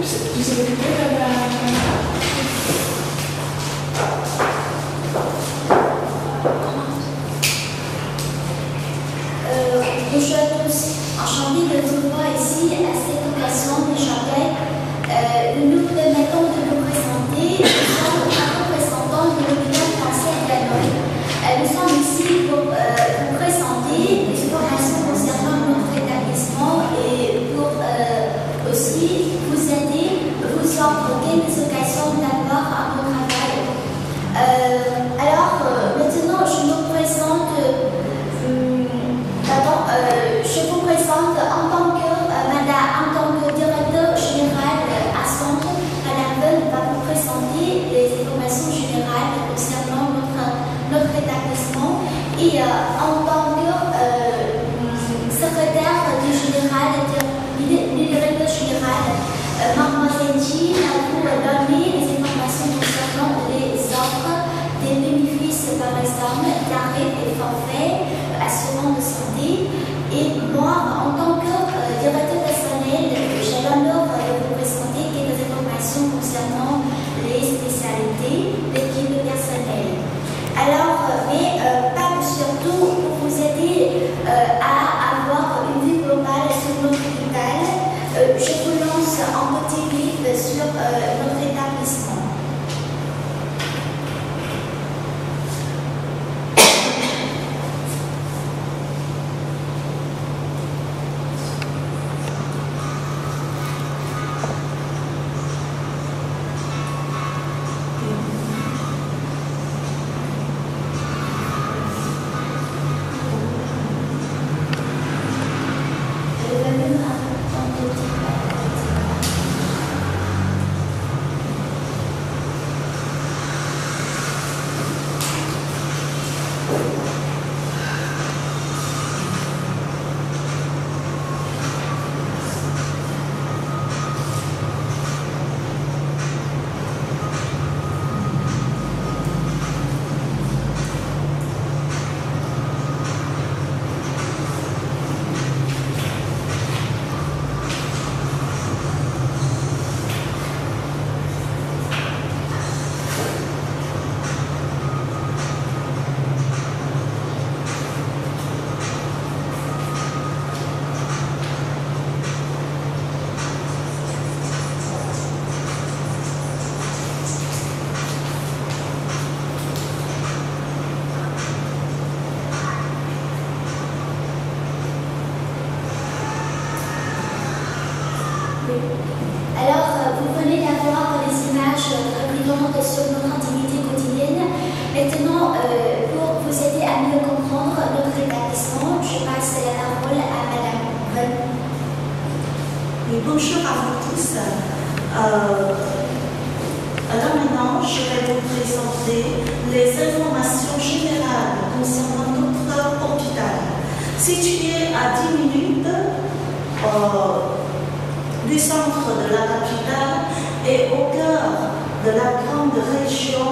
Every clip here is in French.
tu sais occupé de la... Bonjour à tous, enchantée de vous voir ici à cette occasion de chanter. Nous nous permettons de nous présenter. Nous sommes représentants de l'hôpital français de la Noël. Nous sommes ici pour vous présenter les informations concernant notre établissement et pour aussi vous aider, vous offrir quelques occasions d'avoir un bon travail. Maintenant, je vous présente. Je vous présente en tant que directeur général à Centre. Madame Veul va vous présenter les informations générales concernant notre établissement. Et en tant que secrétaire du directeur général, Mademoiselle Jean va vous donner les informations concernant les offres des bénéfices, par exemple, tarifs et forfaits, assurance de santé. Et moi, en tant que directeur personnel, j'ai l'honneur de vous présenter quelques informations concernant les spécialités, l'équipe personnelle. Mais pas surtout pour vous aider à avoir une vue globale sur notre hôpital, je vous lance un petit livre sur notre établissement. Vous venez d'avoir les images précédentes sur notre activité quotidienne. Maintenant, pour vous aider à mieux comprendre notre établissement, je passe la parole à Madame Veul. Bonjour à vous tous. Alors maintenant, je vais vous présenter les informations générales concernant notre hôpital. Situé à 10 minutes du centre de la capitale et au cœur de la grande région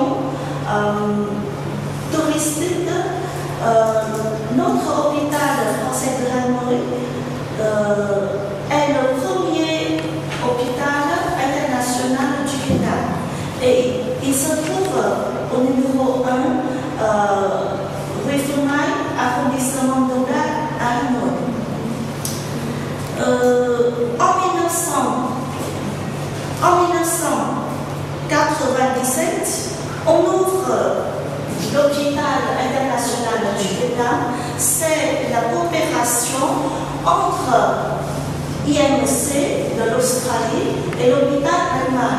touristique, notre hôpital français de la Noël est le premier hôpital international du Vietnam et il se trouve au numéro 1 rue Phuonghai, arrondissement d'Oda à Hanoi. En 1997, on ouvre l'hôpital international du Vietnam. C'est la coopération entre IMC de l'Australie et l'hôpital allemand.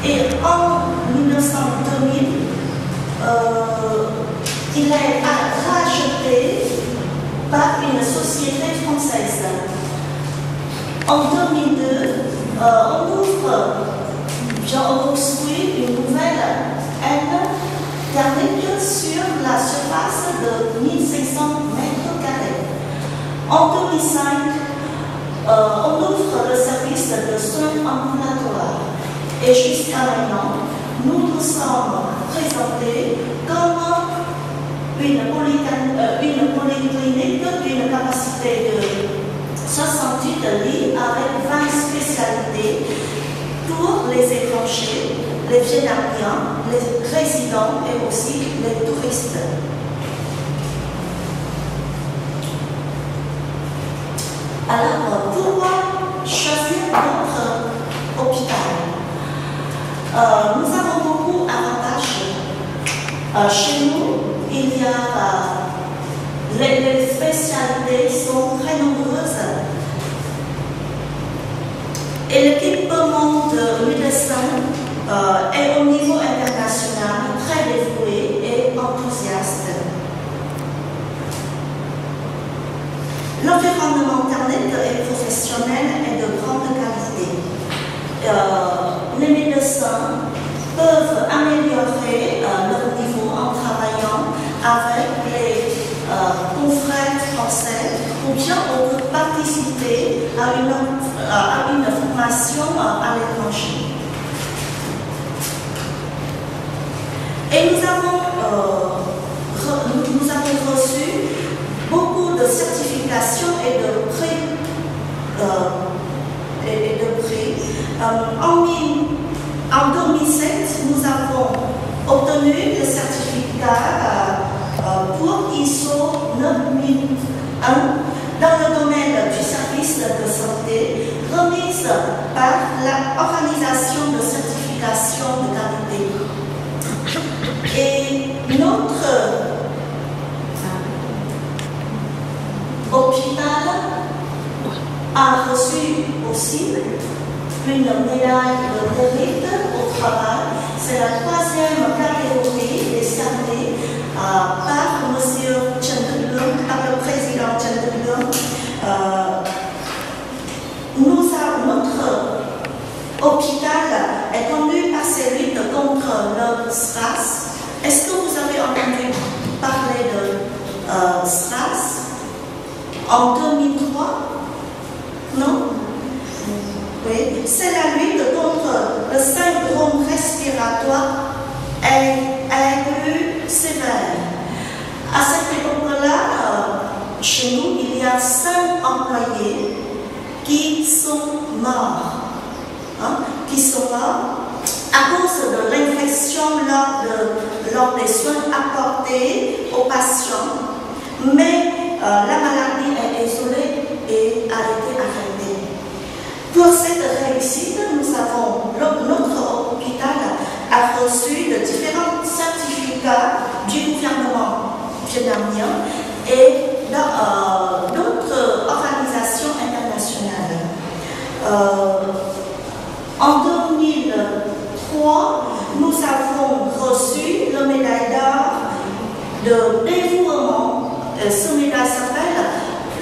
Et en 2000, il est racheté par une société française. En 2002, on construit une nouvelle aile thermique sur la surface de 1500 mètres carrés. En 2005, on ouvre le service de soins ambulatoires. Et jusqu'à maintenant, nous nous sommes présentés comme une polyclinique d'une capacité de 68 lits avec 20 spécialités pour les étrangers, les Vietnamiens, les résidents et aussi les touristes. Alors, pourquoi choisir notre hôpital? Nous avons beaucoup d'avantages. Chez nous, il y a les spécialités sont très nombreuses. Et l'équipement de médecins est au niveau international très dévoué et enthousiaste. L'environnement Internet et professionnel est de grande qualité. Les médecins peuvent améliorer leur niveau en travaillant avec les confrères français ou bien on peut participer à une formation à l'étranger. Et nous avons reçu beaucoup de certifications et de prix. En 2007, nous avons obtenu le certificat pour ISO 9001 dans le domaine du service de santé, remise par l'Organisation de certification de qualité. Et notre hôpital a reçu aussi une médaille de mérite au travail. C'est la 3e catégorie décernée par M. Chen Duc-Lung, par le président Chen Duc-Lung. Notre hôpital est connu par ses luttes contre le SRAS. Est-ce que vous avez entendu parler de SRAS en 2003? Non? Oui, c'est la lutte contre le syndrome respiratoire aigu sévère. À cette époque-là, chez nous, il y a 5 employés qui sont morts. À cause de l'infection lors des soins apportés aux patients. Mais la maladie est isolée et a été arrêtée. Pour cette réussite, notre hôpital a reçu de différents certificats du gouvernement vietnamien et d'autres organisations internationales. En 2003, nous avons reçu la médaille d'or de dévouement. Ce médaille s'appelle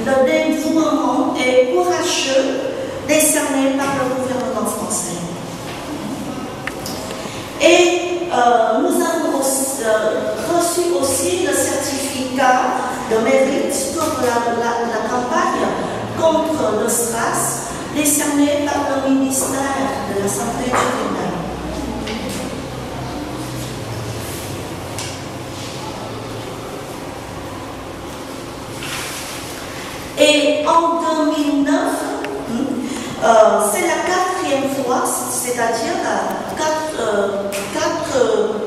le dévouement et courageux décerné par le gouvernement français. Et nous avons reçu aussi le certificat de mérite pour la campagne contre le SRAS décerné par le ministère de la Santé du Vietnam. Et en 2009, c'est la 4e fois, c'est-à-dire 4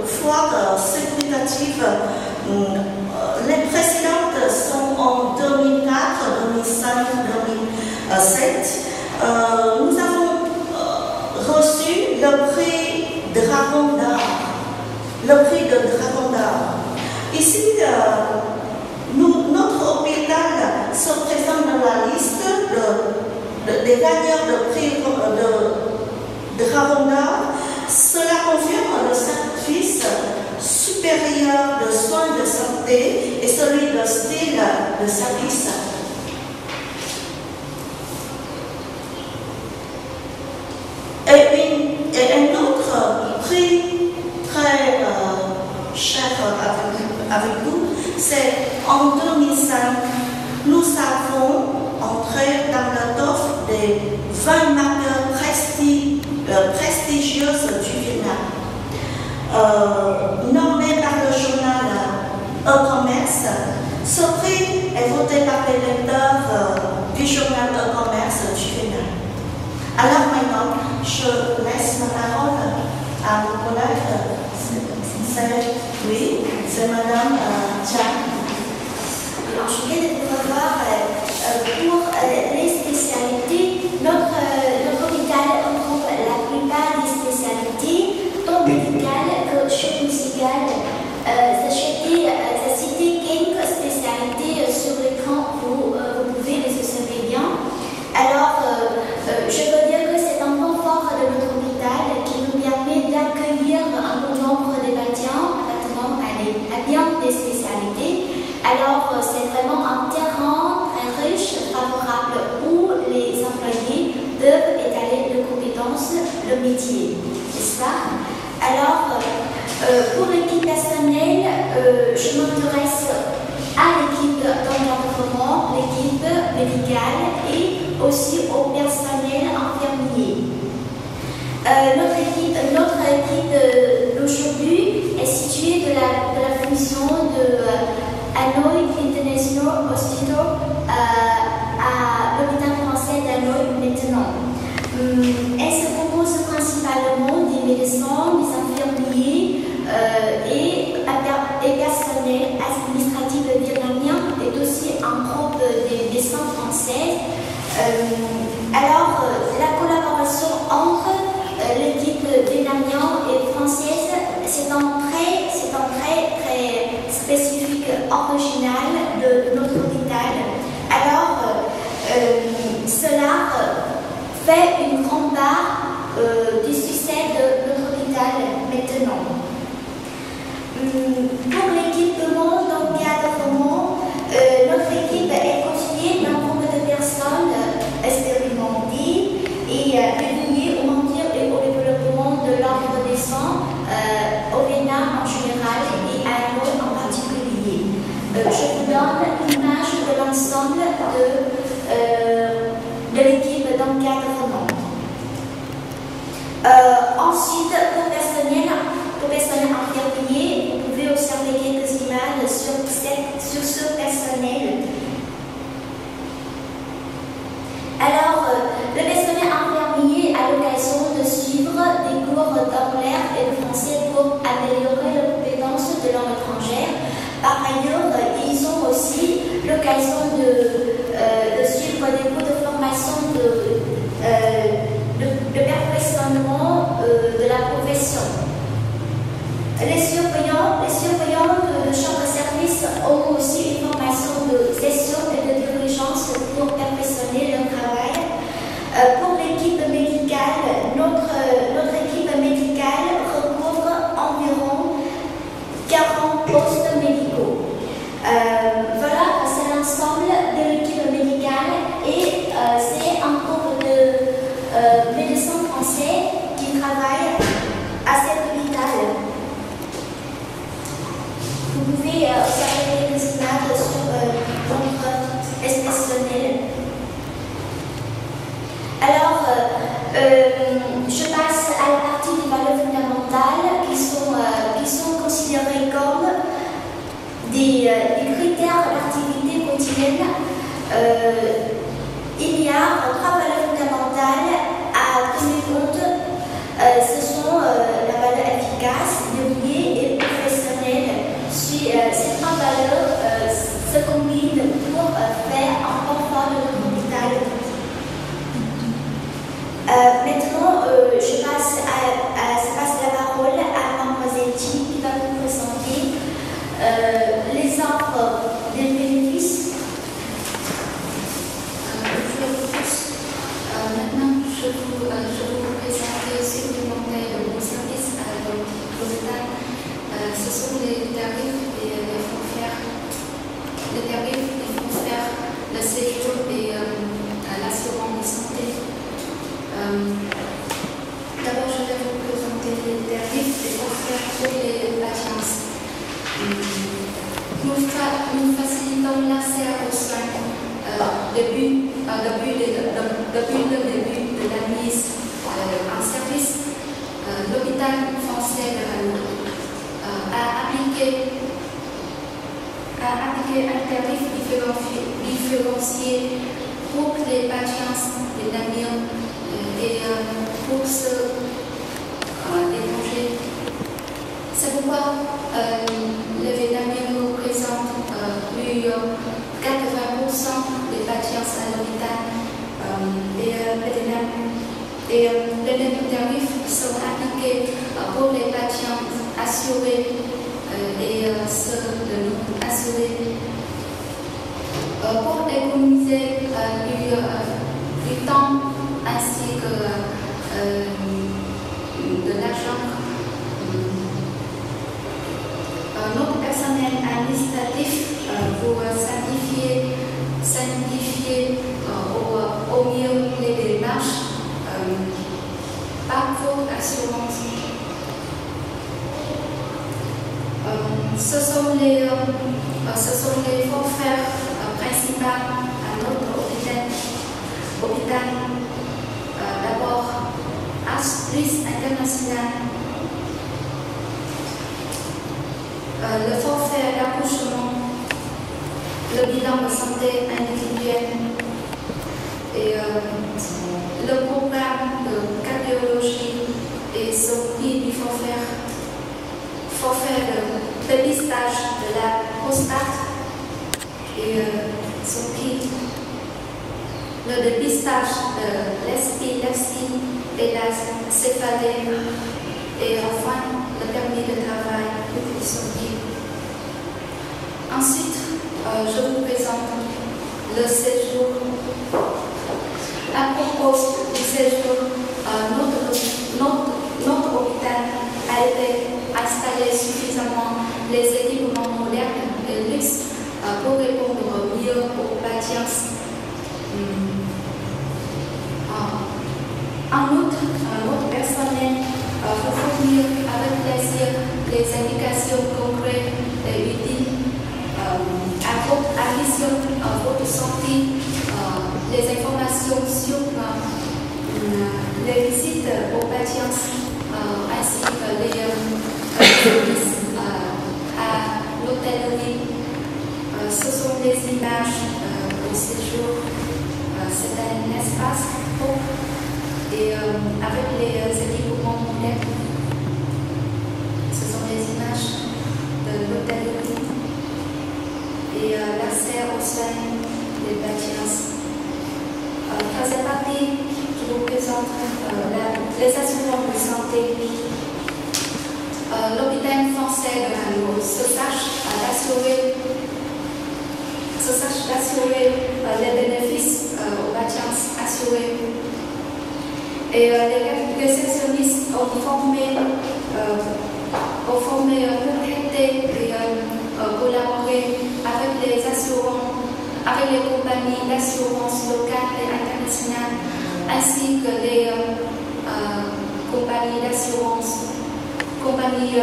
fois consécutives. Les précédentes sont en 2004, 2005, 2007. Nous avons reçu le prix Dragon d'Or. Le prix de Dragon d'Or. Ici, notre hôpital se présente dans la liste des gagnants de prix de Dragon d'Or. Cela confirme le service supérieur de soins de santé et celui de style de service. Et un autre prix très cher avec nous, c'est en 2005, nous avons entré dans le top des 20 marques prestigieuses du Vietnam. Nommé par le journal E-Commerce, ce prix est voté par les lecteurs du journal de commerce du Bénin. Alors maintenant, je laisse la parole à mon collègue. C'est Madame Chan. Je viens de vous revoir pour les spécialités. Notre hôpital regroupe la plupart des spécialités, tant médicales que chirurgicales. J'ai cité quelques spécialités sur l'écran, vous pouvez les observer bien. Alors, je veux dire que c'est un point fort de notre hôpital qui nous permet d'accueillir un bon nombre de patients à bien des spécialités. Alors, c'est vraiment un terrain très riche, favorable, où les employés peuvent étaler leurs compétences, le métier, n'est-ce pas? Alors, pour l'équipe personnelle, je m'intéresse à l'équipe d'encadrement, l'équipe médicale et aussi au personnel infirmier. Notre équipe d'aujourd'hui est située de la fonction de Hanoï International Hospital à l'hôpital français d'Hanoï maintenant. Elle se compose principalement des médecins, des infirmiers et personnel administratif vietnamien et aussi un groupe des médecins français. Alors, la collaboration entre l'équipe vietnamienne et française, c'est un trait très spécifique, original de notre hôpital. Alors, cela fait une grande part du succès de notre hôpital maintenant. Pour l'équipement d'encadrement, notre équipe est constituée d'un groupe de personnes expérimentées et dédiées au maintien et au développement de l'ordre des soins au Vietnam en général et à Hanoï en particulier. Je vous donne une image de l'ensemble de l'équipe d'encadrement. Ensuite, pour personnel infirmier, vous pouvez observer quelques images sur ce personnel. Alors, le personnel infirmier a l'occasion de suivre des cours d'anglais et de français pour améliorer les compétences de langue étrangère. Par ailleurs, ils ont aussi l'occasion de suivre des cours de formation de perfectionnement de la profession. Les surveillants de champ de service ont aussi une formation de gestion et de dirigeance pour perfectionner leur travail. Pour l'équipe médicale, notre équipe médicale recouvre environ 40 postes médicaux. Voilà, c'est l'ensemble de l'équipe médicale et c'est un groupe de médecins français qui travaillent à cet hôpital. Vous pouvez observer quelques images sur notre expressionnel. Alors, je passe à la partie des valeurs fondamentales qui sont considérées comme des critères d'activité quotidienne. Il y a 3 valeurs fondamentales à tenir compte. Ce sont la valeur efficace, dédiée et professionnelle. Ces 3 valeurs se combinent pour faire un confort de notre hôpital. Maintenant, je passe la parole à Mademoiselle Chi qui va vous présenter les offres des bénéfices. Bonjour à tous. Maintenant, je vous présenter supplémentaire de mon service à l'hôpital. Ce sont les tarifs et les frontières. Les tarifs et frontières, le séjour et l'assurance de santé. D'abord, je vais vous présenter les tarifs et frontières pour les patients. Nous facilitons l'accès aux soins depuis le début de la mise en service. L'hôpital français de Hanoï a appliqué un tarif différencié pour les patients vietnamiens et pour ceux étrangers. C'est pourquoi les Vietnamiens représentent plus de 80% des patients à l'hôpital et les mêmes tarifs sont appliqués pour les patients assurés et ceux de non assurés. Pour économiser du temps ainsi que de l'argent, notre personnel administratif pour simplifier au mieux les démarches par vos assurances. Ce sont les forfaits principaux à notre hôpital. D'abord, ASPRIS International. Le forfait d'accouchement, le bilan de santé individuelle et le programme de cardiologie et son prix du forfait de dépistage de la prostate et son prix, le dépistage de l'épilepsie et la céphalée et enfin le permis de travail et son prix. Ensuite, je vous présente le séjour. À propos du séjour, notre hôpital a été installé suffisamment les équipements modernes et luxe pour répondre mieux aux patients. En outre, notre personnel vous fournir avec plaisir les indications concrètes et utiles à votre admission, à votre sortie, les informations sur les visites aux patients ainsi que les services à l'hôtellerie. Ce sont des images au séjour. C'est un espace propre et avec les équipements modernes. Ce sont des images de l'hôtellerie et l'accès aux soins des patients. Troisième partie, je vous présente les assurances de santé. L'hôpital français de Hanoi se sache d'assurer les bénéfices aux patients assurés. Et les réceptionnistes ont formé pour traiter et collaborer avec les assurances, avec les compagnies d'assurance locales et internationales, ainsi que les compagnies d'assurance, compagnies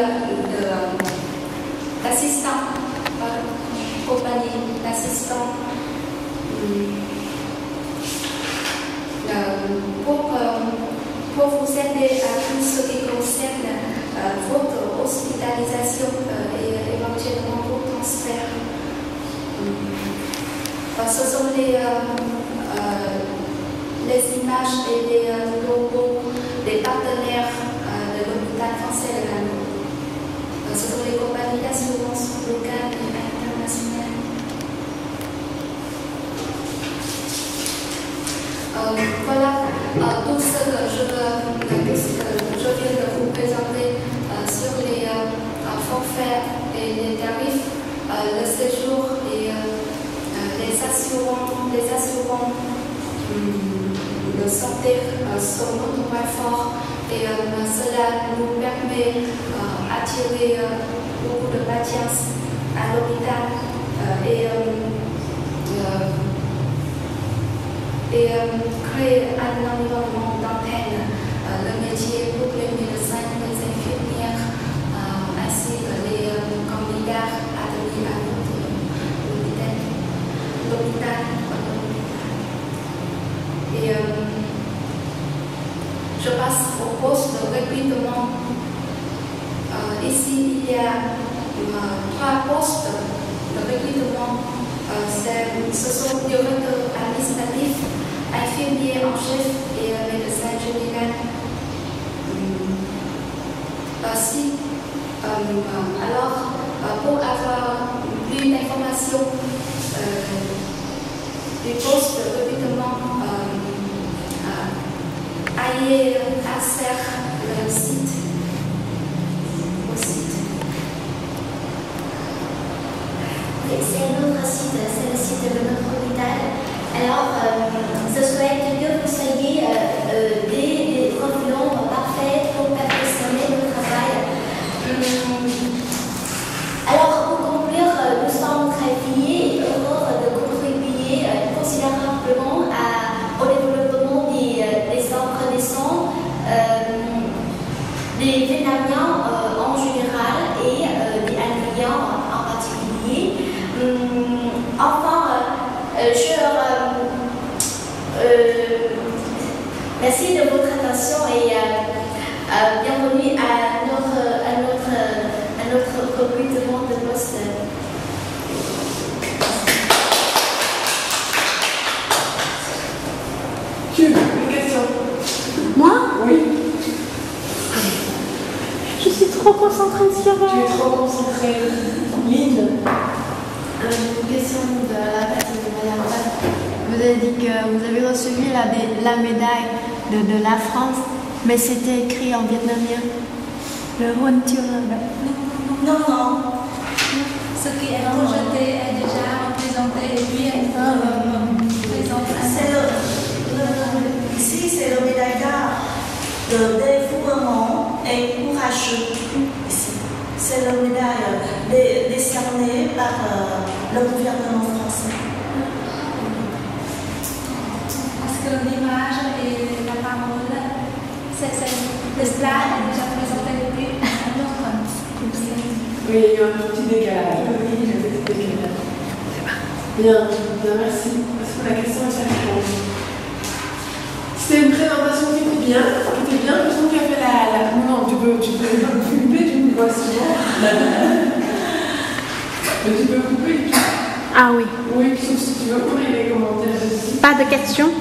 d'assistants, pour vous aider à tout ce qui concerne votre hospitalisation et éventuellement vos transferts. Ce sont les images et les logos des partenaires de l'hôpital français de Hanoi. Ce sont les compagnies d'assurance locales et internationales. Voilà tout ce que je viens de vous présenter sur les forfaits et les tarifs, le séjour et les assurances de santé sont notre point fort et cela nous permet d'attirer beaucoup de patients à l'hôpital et créer un environnement d'antenne, le métier pour les médecins, les infirmières, ainsi que les candidats à venir à l'hôpital. Et je passe au poste de recrutement. Ici, il y a 3 postes de recrutement. Ce sont directeurs administratifs, Alors, pour avoir plus d'informations du poste de recrutement, ayez accès au site. C'est un autre site, c'est le site de notre hôpital. Alors, je souhaite que vous soyez des profils parfaits pour perfectionner le travail. Alors, pour conclure, nous sommes très fiers et heureux de contribuer considérablement au développement des reconnaissants des Vietnamiens en général et des Algériens en particulier. Enfin, merci de votre attention et bienvenue à notre recrutement de poste. Tu une question? Moi? Oui. Je suis trop concentrée sur... Tu es trop concentrée. Lynn. Une question de la personne de Madame Pat. Vous avez dit que vous avez reçu la médaille de la France, mais c'était écrit en vietnamien. Le Huân Chương. Non, non. Ce qui est rejeté est déjà représenté et puis elle présente Ici, c'est le médaille d'art de dévouement et courageux. Ici, c'est le médaille décerné par le gouvernement français. parce que l'image et la parole, le slide est déjà présenté depuis un autre. Oui, il y a un petit décalage. Bien, merci. Parce que la question est réponse. C'était une présentation qui était bien. Je trouve qu'il a fait la... Non, tu peux couper, tu me vois souvent. Mais tu peux couper. Ah oui. Oui, sauf si tu veux couper les commentaires aussi. Pas de questions?